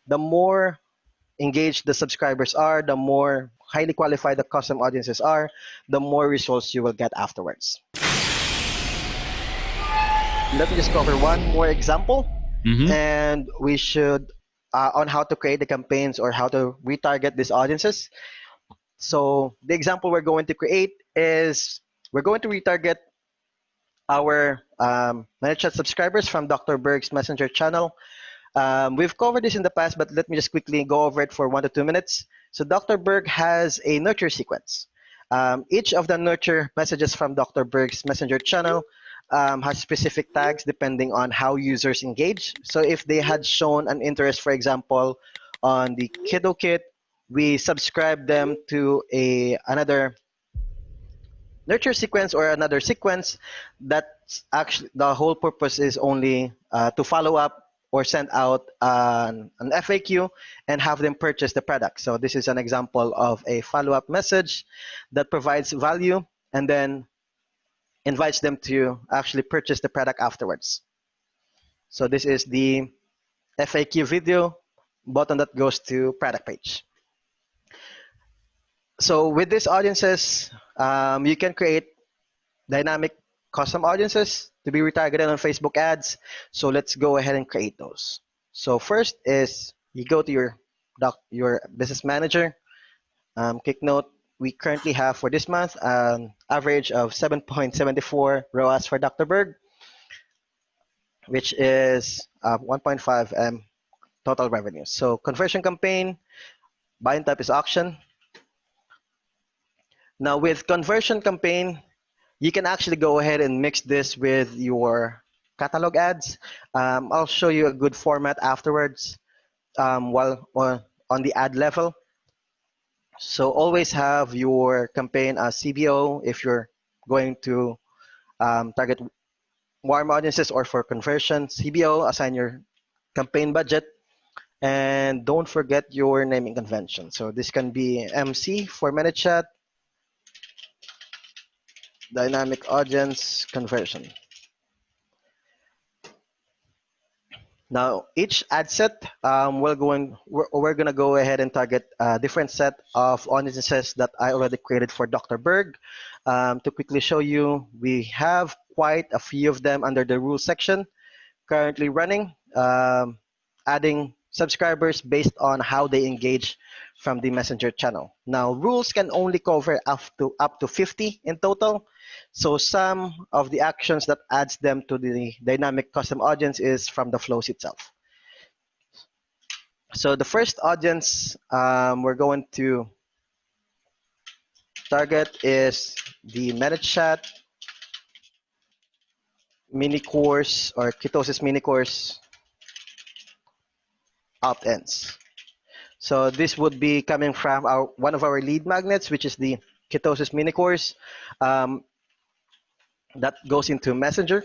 the more engaged the subscribers are, the more highly qualified the custom audiences are, the more results you will get afterwards. Let me just cover one more example, and we should on how to create the campaigns or how to retarget these audiences. So the example we're going to create is we're going to retarget our ManyChat subscribers from Dr. Berg's Messenger channel. We've covered this in the past, but let me just quickly go over it for 1 to 2 minutes. So Dr. Berg has a nurture sequence. Each of the nurture messages from Dr. Berg's Messenger channel has specific tags depending on how users engage. So if they had shown an interest, for example, on the Kiddo Kit, we subscribe them to another nurture sequence or another sequence that's actually the whole purpose is only to follow up or send out an FAQ and have them purchase the product. So this is an example of a follow-up message that provides value and then invites them to actually purchase the product afterwards. So this is the FAQ video button that goes to product page. So with these audiences, you can create dynamic custom audiences to be retargeted on Facebook ads. So let's go ahead and create those. So first is you go to your business manager. Quick note, we currently have for this month an average of 7.74 ROAS for Dr. Berg, which is 1.5 M total revenue. So conversion campaign, buying type is auction. Now with conversion campaign, you can actually go ahead and mix this with your catalog ads. I'll show you a good format afterwards while on the ad level. So always have your campaign as CBO if you're going to target warm audiences or for conversion. CBO, assign your campaign budget. And don't forget your naming convention. So this can be MC for ManyChat, dynamic audience conversion. Now each ad set we're going to go ahead and target a different set of audiences that I already created for Dr. Berg. To quickly show you, we have quite a few of them under the rules section currently running, adding subscribers based on how they engage from the Messenger channel. Now rules can only cover up to 50 in total. So some of the actions that adds them to the dynamic custom audience is from the flows itself. So the first audience we're going to target is the ManyChat mini course or ketosis mini course opt-ins. So this would be coming from one of our lead magnets, which is the ketosis mini course. That goes into Messenger.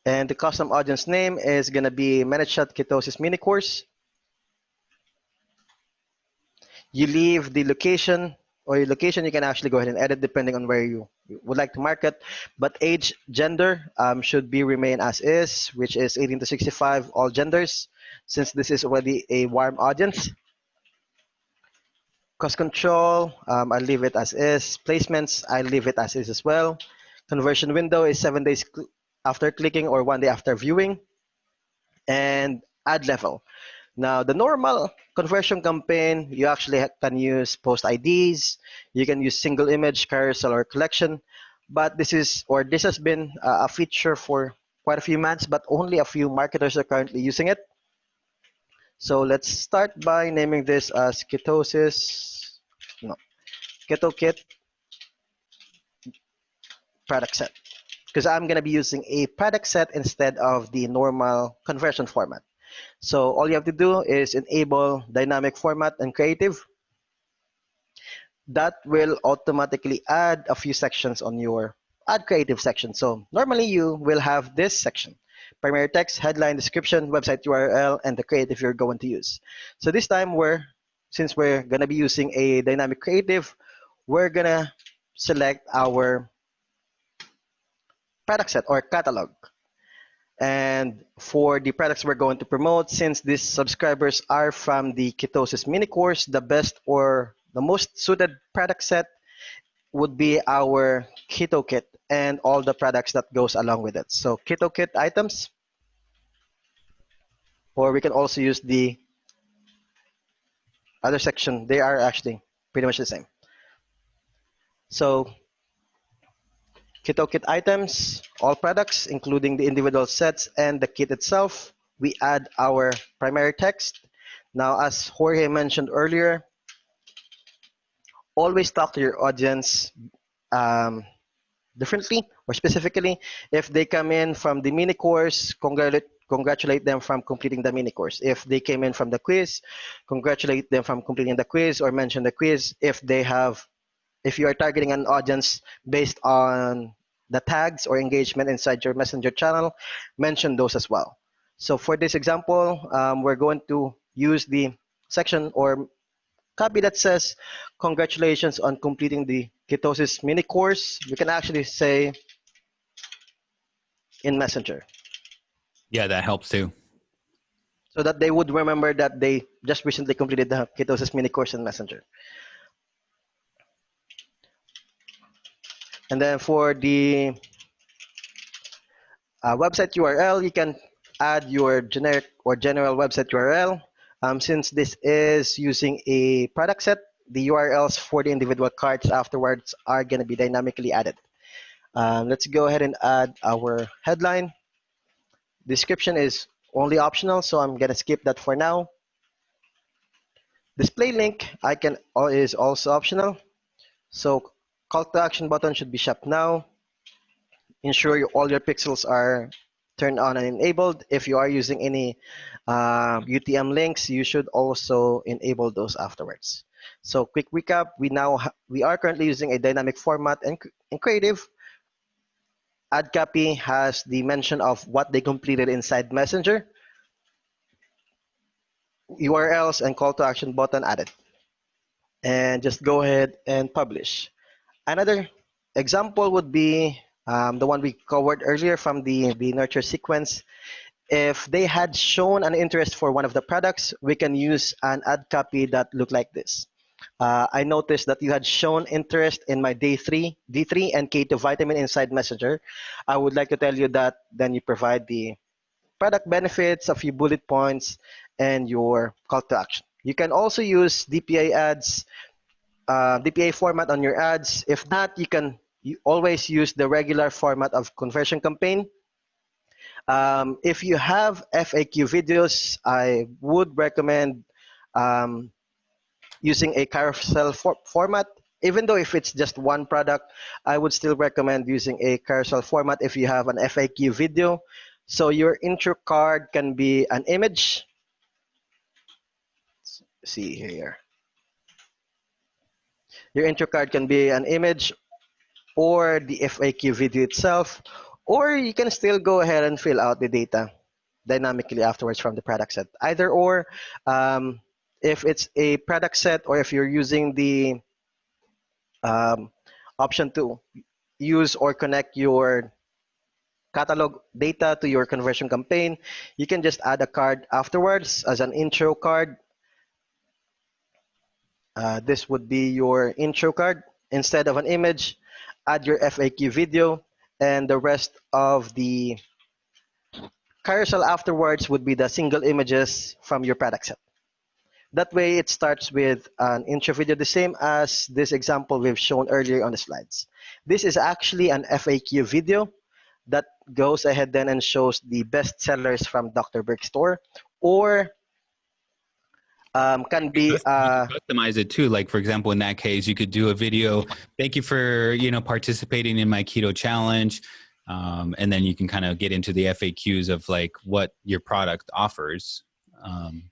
And the custom audience name is going to be ManyChat Ketosis Mini Course. You leave the location, or your location you can actually go ahead and edit depending on where you would like to market. But age, gender should be remain as is, which is 18 to 65, all genders, since this is already a warm audience. Cost control, I'll leave it as is. Placements, I'll leave it as is as well. Conversion window is 7 days after clicking or 1 day after viewing. And ad level. Now, the normal conversion campaign, you actually can use post IDs. You can use single image, carousel, or collection. But this has been a feature for quite a few months, but only a few marketers are currently using it. So let's start by naming this as Keto Kit product set, because I'm going to be using a product set instead of the normal conversion format. So all you have to do is enable dynamic format and creative. That will automatically add a few sections on your add creative section. So normally you will have this section: primary text, headline, description, website URL, and the creative you're going to use. So this time since we're going to be using a dynamic creative, we're going to select our product set or catalog. And for the products we're going to promote, since these subscribers are from the ketosis mini course, the best or the most suited product set would be our keto kit and all the products that goes along with it. So keto kit items, or we can also use the other section. They are actually pretty much the same. So keto kit items, all products, including the individual sets and the kit itself. We add our primary text. Now, as Jorge mentioned earlier, always talk to your audience differently or specifically. If they come in from the mini course, congratulate them from completing the mini course. If they came in from the quiz, congratulate them from completing the quiz or mention the quiz. If you are targeting an audience based on the tags or engagement inside your messenger channel, mention those as well. So for this example, we're going to use the section or copy that says, congratulations on completing the ketosis mini course. We can actually say in messenger. Yeah, that helps too. So that they would remember that they just recently completed the ketosis mini course in messenger. And then for the website URL, you can add your generic or general website URL. Since this is using a product set, the URLs for the individual cards afterwards are going to be dynamically added. Let's go ahead and add our headline. Description is only optional, so I'm going to skip that for now. Display link is also optional. So call to action button should be shop now. Ensure all your pixels are turned on and enabled. If you are using any UTM links, you should also enable those afterwards. So quick recap, we are currently using a dynamic format and creative. Add copy has the mention of what they completed inside Messenger. URLs and call to action button added. And just go ahead and publish. Another example would be the one we covered earlier from the nurture sequence. If they had shown an interest for one of the products, we can use an ad copy that looked like this. I noticed that you had shown interest in my D3 and K2 vitamin inside Messenger. I would like to tell you that then you provide the product benefits, a few bullet points, and your call to action. You can also use DPA ads, DPA format on your ads. If not, you always use the regular format of conversion campaign. If you have FAQ videos, I would recommend using a carousel format. Even though if it's just one product, I would still recommend using a carousel format if you have an FAQ video. So your intro card can be an image. Let's see here. Your intro card can be an image or the FAQ video itself, or you can still go ahead and fill out the data dynamically afterwards from the product set. Either or, if it's a product set or if you're using the option to use or connect your catalog data to your conversion campaign, you can just add a card afterwards as an intro card. This would be your intro card. Instead of an image, add your FAQ video, and the rest of the carousel afterwards would be the single images from your product set. That way, it starts with an intro video, the same as this example we've shown earlier on the slides. This is actually an FAQ video that goes ahead then and shows the best sellers from Dr. Berg's store, or can be you can customize it too. Like for example, in that case, you could do a video. Thank you for participating in my keto challenge, and then you can kind of get into the FAQs of like what your product offers.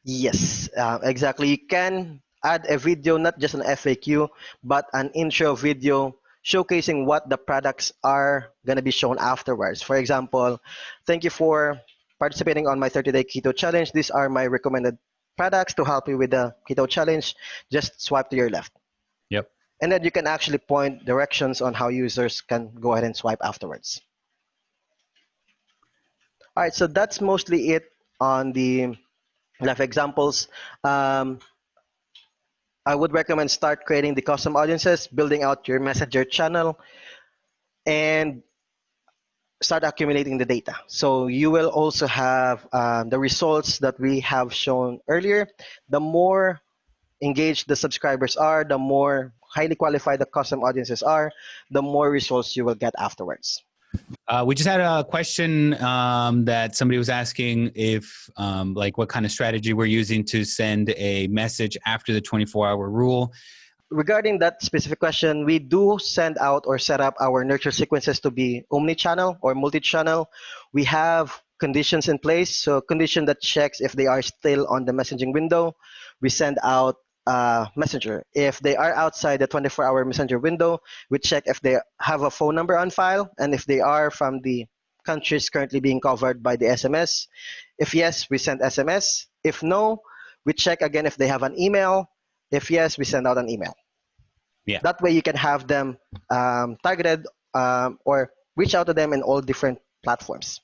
Yes, exactly. You can add a video, not just an FAQ, but an intro video showcasing what the products are going to be shown afterwards. For example, thank you for participating on my 30-day keto challenge. These are my recommended products to help you with the keto challenge. Just swipe to your left. Yep. And then you can actually point directions on how users can go ahead and swipe afterwards. All right, so that's mostly it on the live examples. I would recommend start creating the custom audiences, building out your messenger channel, and start accumulating the data. So you will also have the results that we have shown earlier. The more engaged the subscribers are, the more highly qualified the custom audiences are, the more results you will get afterwards. We just had a question that somebody was asking if, like, what kind of strategy we're using to send a message after the 24-hour rule. Regarding that specific question, we do send out or set up our nurture sequences to be omni-channel or multi-channel. We have conditions in place. So condition that checks if they are still on the messaging window, we send out messenger. If they are outside the 24-hour messenger window, we check if they have a phone number on file and if they are from the countries currently being covered by the SMS. If yes, we send SMS. If no, we check again if they have an email. If yes, we send out an email. Yeah. That way you can have them targeted or reach out to them in all different platforms.